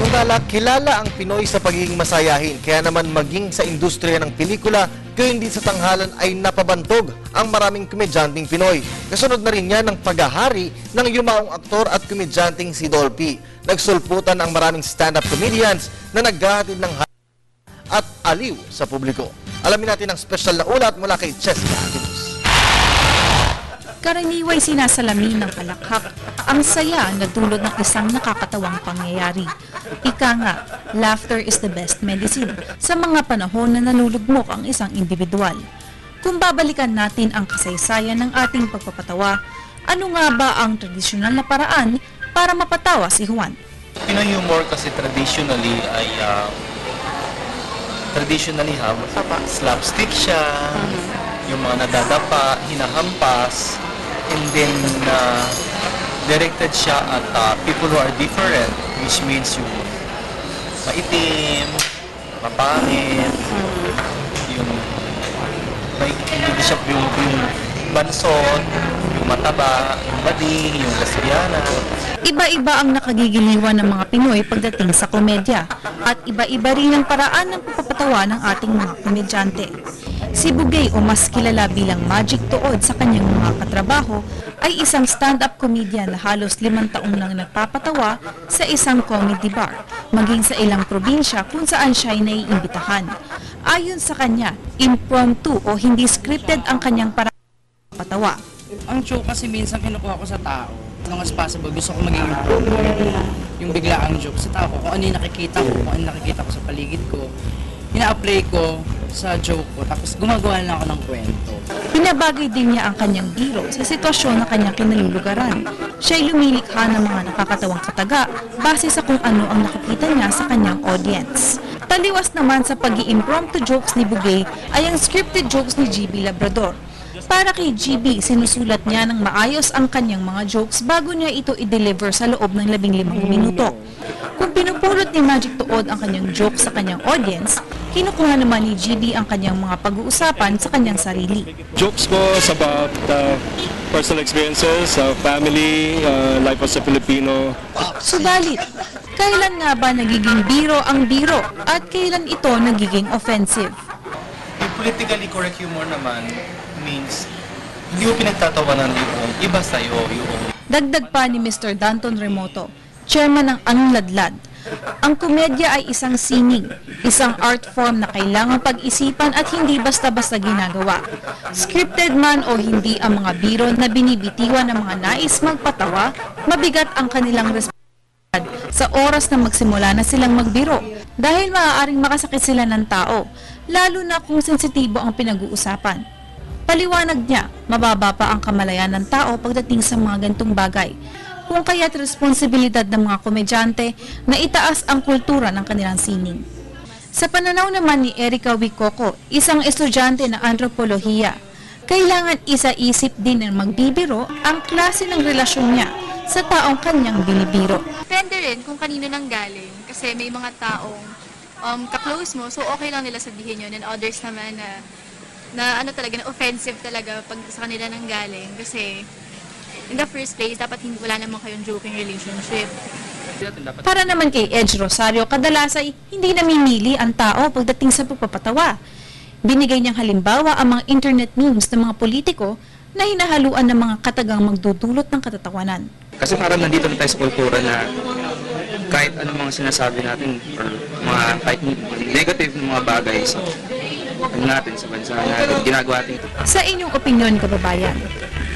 Samantala, kilala ang Pinoy sa pagiging masayahin, kaya naman maging sa industriya ng pelikula, gayon din sa tanghalan ay napabantog ang maraming komedyanteng Pinoy. Kasunod na rin yan ng paghahari ng yumaong aktor at komedyanteng si Dolphy. Nagsulputan ang maraming stand-up comedians na naghahatid ng at aliw sa publiko. Alamin natin ang special na ulat mula kay Cheska Aguilos. Karaniway sinasalamin ng halakhak ang saya na dulot ng isang nakakatawang pangyayari. Ika nga, laughter is the best medicine sa mga panahon na nalulugmok ang isang individual. Kung babalikan natin ang kasaysayan ng ating pagpapatawa, ano nga ba ang tradisyonal na paraan para mapatawa si Juan? Pinoy humor kasi traditionally ay slapstick siya, yung mga nadadapa, hinahampas, and then directed siya at people who are different, which means yung maitim, mapangit, yung may hindi siya yung bansot, yung mataba, yung bading, yung lesbiana. Iba-iba ang nakagigiliwan ng mga Pinoy pagdating sa komedya at iba-iba rin ang paraan ng pagpapatawa ng ating mga komedyante. Si Bugay o mas kilala bilang Magic Tuod sa kanyang mga katrabaho ay isang stand-up comedian na halos 5 taong nang nagpapatawa sa isang comedy bar, maging sa ilang probinsya kung saan siya ay naiimbitahan. Ayon sa kanya, impromptu o hindi scripted ang kanyang paraan ng patawa. Ang joke kasi minsan kinukuha ko sa tao. As long as possible, gusto ko maging improve. Yung biglaang joke sa tao ko, kung ano yung nakikita ko, kung ano yung nakikita ko sa paligid ko, ina-apply ko sa joke ko, tapos gumagawa lang ako ng kwento. Pinabagay din niya ang kanyang biro sa sitwasyon na kanyang kinalulugaran. Siya'y lumilikha ng mga nakakatawang kataga base sa kung ano ang nakikita niya sa kanyang audience. Taliwas naman sa pag-i-impromptu jokes ni Bugay ay ang scripted jokes ni GB Labrador. Para kay GB, sinusulat niya ng maayos ang kanyang mga jokes bago niya ito i-deliver sa loob ng 15 minuto. Kung pinupulot ni Magic Tuod ang kanyang joke sa kanyang audience, kinukuha naman ni GB ang kanyang mga pag-uusapan sa kanyang sarili. Jokes ko is about personal experiences, family, life as a Filipino. Subalit, kailan nga ba nagiging biro ang biro at kailan ito nagiging offensive? Yung politically correct humor naman means hindi mo pinagtatawanan yung iba sa'yo. Dagdag pa ni Mr. Danton Remoto, chairman ng Anong Ladlad, ang komedya ay isang sining, isang art form na kailangang pag-isipan at hindi basta-basta ginagawa. Scripted man o hindi ang mga biro na binibitiwan ng mga nais magpatawa, mabigat ang kanilang responsibilidad sa oras na magsimula na silang magbiro dahil maaaring makasakit sila ng tao, lalo na kung sensitibo ang pinag-uusapan. Paliwanag niya, mababa pa ang kamalayan ng tao pagdating sa mga gantong bagay. Kung kaya't responsibilidad ng mga komedyante na itaas ang kultura ng kanilang sining. Sa pananaw naman ni Erica Wicoco, isang estudyante ng antropolohiya, kailangan isa-isip din ng magbibiro ang klase ng relasyon niya sa taong kanyang binibiro. Depende rin kung kanino nang galing kasi may mga taong ka-close mo, so okay lang nila sabihin yun, and others naman na ano talaga, na offensive talaga pag sa kanila nang galing kasi in the first place, dapat wala naman kayong joking relationship. Para naman kay Edge Rosario, kadalas ay hindi namimili ang tao pagdating sa pagpapatawa. Binigay niyang halimbawa ang mga internet memes ng mga politiko na hinahaluan ng mga katagang magdudulot ng katatawanan. Kasi parang nandito na tayo sa kultura na kahit anong mga sinasabi natin or mga kahit negative na mga bagay sa natin sa bansa natin, ginagawa natin ito. Sa inyong opinyon, kababayan,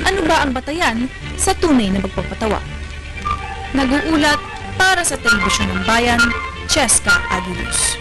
ano ba ang batayan sa tunay na pagpapatawa? Nag-uulat para sa Telebisyon ng Bayan, Cheska Aguilos.